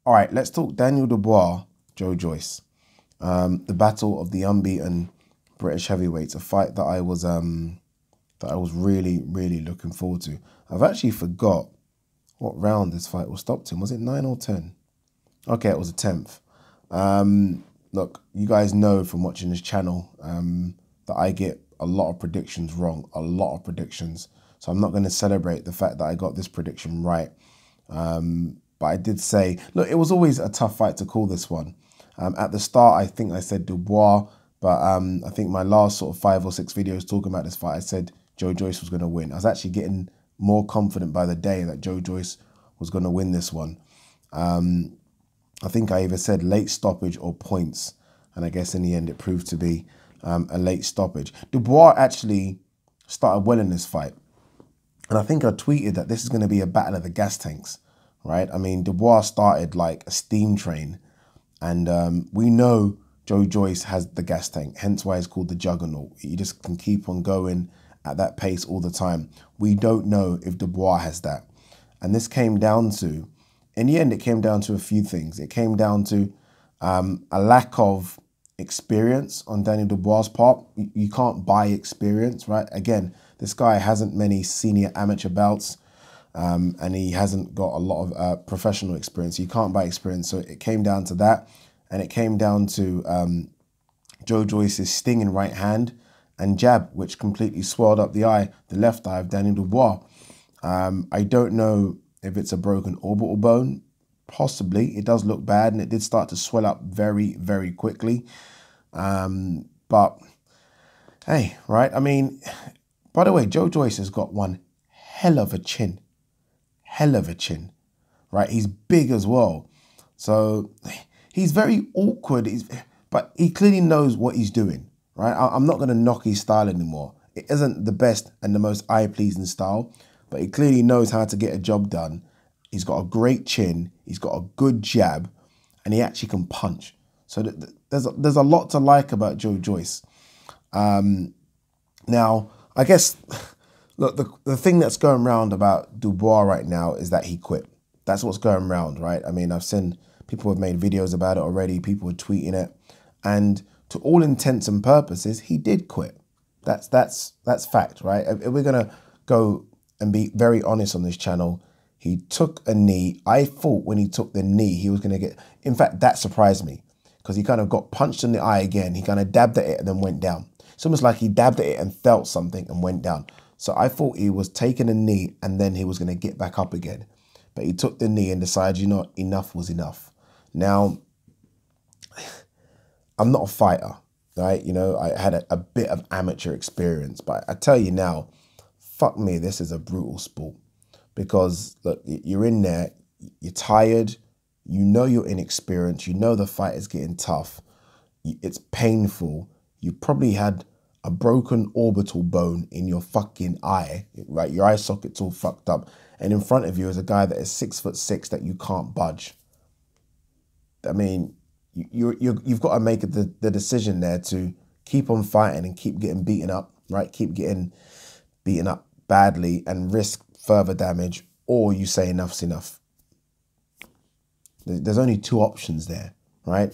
All right, let's talk Daniel Dubois, Joyce. The battle of the unbeaten British heavyweights, a fight that I was really, really looking forward to. I've actually forgot what round this fight was stopped in. Was it 9 or 10? Okay, it was the 10th. Look, you guys know from watching this channel that I get a lot of predictions wrong, a lot of predictions. So I'm not going to celebrate the fact that I got this prediction right. But I did say, look, it was always a tough fight to call this one. At the start, I think I said Dubois, but I think my last sort of 5 or 6 videos talking about this fight, I said Joyce was going to win. I was actually getting more confident by the day that Joyce was going to win this one. I think I either said late stoppage or points, and I guess in the end it proved to be a late stoppage. Dubois actually started well in this fight, and I think I tweeted that this is going to be a battle of the gas tanks, right? I mean, Dubois started like a steam train, and we know Joyce has the gas tank, hence why it's called the Juggernaut. He just can keep on going at that pace all the time. We don't know if Dubois has that, and this came down to, in the end, it came down to a few things. It came down to a lack of experience on Daniel Dubois' part. You can't buy experience, right? Again, this guy hasn't many senior amateur bouts, and he hasn't got a lot of professional experience. You can't buy experience. So it came down to that, and it came down to Joyce's stinging right hand and jab, which completely swelled up the left eye of Daniel Dubois. I don't know if it's a broken orbital bone. Possibly. It does look bad, and it did start to swell up very, very quickly. But hey, right? I mean, by the way, Joyce has got one hell of a chin. Hell of a chin, right? He's big as well. So he's very awkward, but he clearly knows what he's doing, right? I'm not going to knock his style anymore. It isn't the best and the most eye-pleasing style, but he clearly knows how to get a job done. He's got a great chin. He's got a good jab, and he actually can punch. So there's a lot to like about Joyce. Now, I guess, look, the thing that's going around about Dubois right now is that he quit. That's what's going around, right? I mean, I've seen people have made videos about it already. People are tweeting it, and to all intents and purposes, he did quit. That's fact, right? If we're gonna go and be very honest on this channel, he took a knee. I thought when he took the knee, he was going to get... In fact, that surprised me, because he kind of got punched in the eye again. He kind of dabbed at it and then went down. It's almost like he dabbed at it and felt something and went down. So I thought he was taking a knee and then he was going to get back up again. But he took the knee and decided, you know, enough was enough. Now, I'm not a fighter, right? You know, I had a bit of amateur experience, but I tell you now, fuck me, this is a brutal sport. Because, look, you're in there, you're tired, you know you're inexperienced, you know the fight is getting tough, it's painful, you probably had a broken orbital bone in your fucking eye, right? Your eye socket's all fucked up, and in front of you is a guy that is 6'6" that you can't budge. I mean, you've got to make the decision there to keep on fighting and keep getting beaten up, right? Keep getting beaten up badly and risk further damage, or you say enough's enough. There's only 2 options there, right?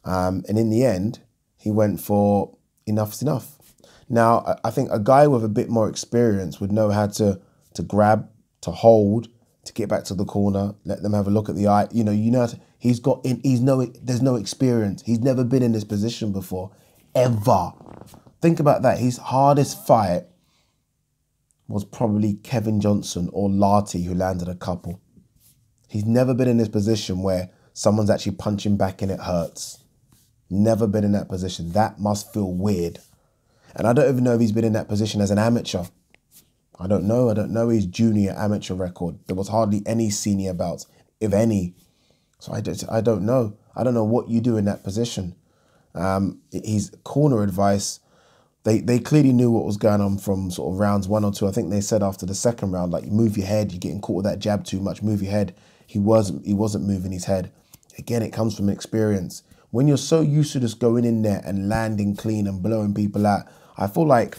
And in the end, he went for enough's enough. Now, I think a guy with a bit more experience would know how to grab, to hold, to get back to the corner, let them have a look at the eye. You know, there's no experience. He's never been in this position before, ever. Think about that. His hardest fight was probably Kevin Johnson or Larty, who landed a couple. He's never been in this position where someone's actually punching back and it hurts. Never been in that position. That must feel weird. And I don't even know if he's been in that position as an amateur. I don't know. I don't know his junior amateur record. There was hardly any senior bouts, if any. So I don't know. I don't know what you do in that position. His corner advice, They clearly knew what was going on from sort of rounds 1 or 2. I think they said after the second round, like, move your head, you're getting caught with that jab too much, move your head. He wasn't moving his head. Again, it comes from experience. When you're so used to just going in there and landing clean and blowing people out, I feel like,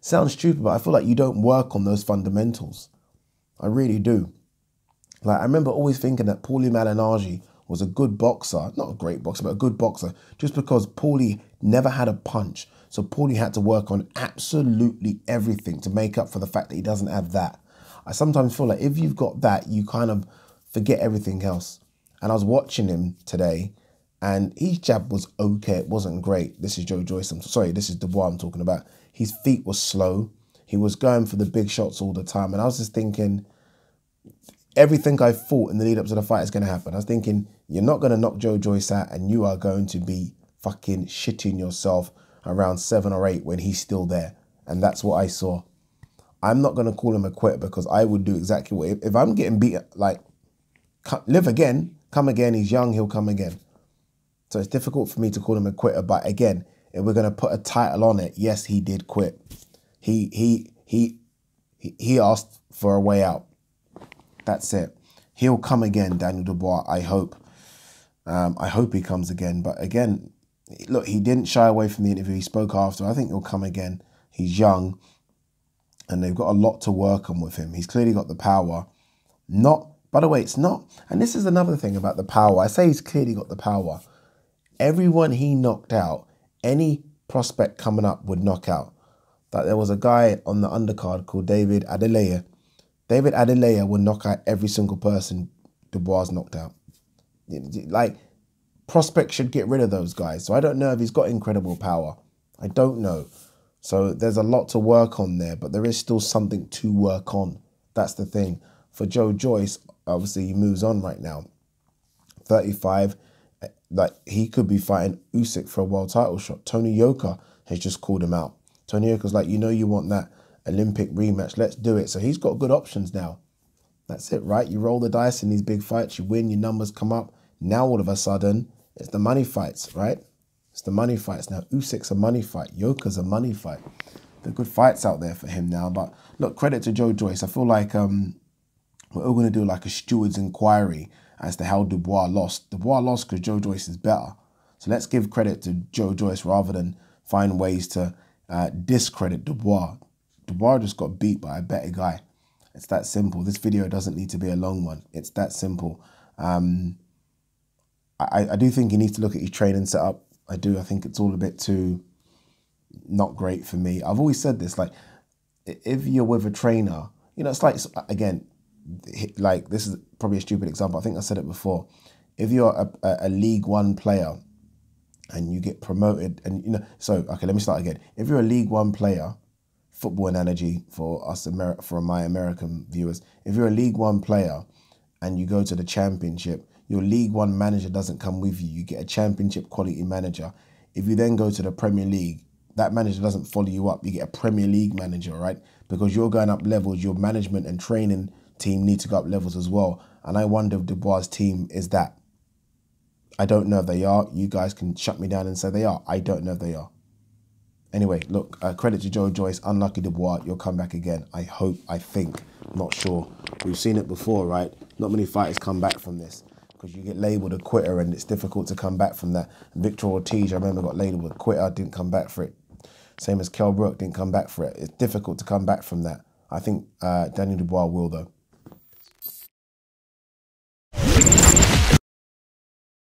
sounds stupid, but I feel like you don't work on those fundamentals. I really do. Like, I remember always thinking that Paulie Malignaggi was a good boxer, not a great boxer, but a good boxer, just because Paulie never had a punch. So Paulie had to work on absolutely everything to make up for the fact that he doesn't have that. I sometimes feel like if you've got that, you kind of forget everything else. And I was watching him today, and his jab was okay. It wasn't great. This is Joyce. This is Dubois I'm talking about. His feet were slow. He was going for the big shots all the time. And I was just thinking, everything I thought in the lead up to the fight is going to happen. I was thinking, you're not going to knock Joyce out, and you are going to be fucking shitting yourself around 7 or 8 when he's still there. And that's what I saw. I'm not going to call him a quitter, because I would do exactly what, if I'm getting beaten, like, live again, come again, he's young, he'll come again. So it's difficult for me to call him a quitter. But again, if we're going to put a title on it, yes, he did quit. He asked for a way out. That's it. He'll come again, Daniel Dubois, I hope. I hope he comes again. But again, look, he didn't shy away from the interview. He spoke after. I think he'll come again. He's young, and they've got a lot to work on with him. He's clearly got the power. By the way, it's not, and this is another thing about the power. I say he's clearly got the power. Everyone he knocked out, any prospect coming up would knock out. Like, there was a guy on the undercard called David Adeleye. David Adeleye would knock out every single person Dubois knocked out. Like, prospects should get rid of those guys. So I don't know if he's got incredible power. I don't know. So there's a lot to work on there, but there is still something to work on. That's the thing. For Joyce, obviously he moves on right now. 35, like, he could be fighting Usyk for a world title shot. Tony Yoka has just called him out. Tony Yoka's like, you know you want that Olympic rematch, let's do it. So he's got good options now. That's it, right? You roll the dice in these big fights, you win, your numbers come up. Now all of a sudden, it's the money fights, right? It's the money fights now. Usyk's a money fight. Yoka's a money fight. There are good fights out there for him now. But look, credit to Joyce. I feel like we're all going to do like a steward's inquiry as to how Dubois lost. Dubois lost because Joyce is better. So let's give credit to Joyce rather than find ways to discredit Dubois. Dubois just got beat by a better guy. It's that simple. This video doesn't need to be a long one. It's that simple. I do think he needs to look at his training setup. I do. I think it's all a bit too not great for me. I've always said this, like, if you're with a trainer, you know, it's like, again, like, this is probably a stupid example. I think I said it before. If you're a League One player and you get promoted, and, you know, so, okay, let me start again. If you're a League One player, football analogy for us, for my American viewers, if you're a League One player and you go to the championship, your League One manager doesn't come with you. You get a championship quality manager. If you then go to the Premier League, that manager doesn't follow you up. You get a Premier League manager, right? Because you're going up levels, your management and training team need to go up levels as well. And I wonder if Dubois' team is that. I don't know if they are. You guys can shut me down and say they are. I don't know if they are. Anyway, look, credit to Joyce. Unlucky Dubois, you'll come back again. I hope, I think, not sure. We've seen it before, right? Not many fighters come back from this because you get labelled a quitter and it's difficult to come back from that. Victor Ortiz, I remember, got labelled a quitter, didn't come back for it. Same as Kell Brook, didn't come back for it. It's difficult to come back from that. I think Daniel Dubois will, though.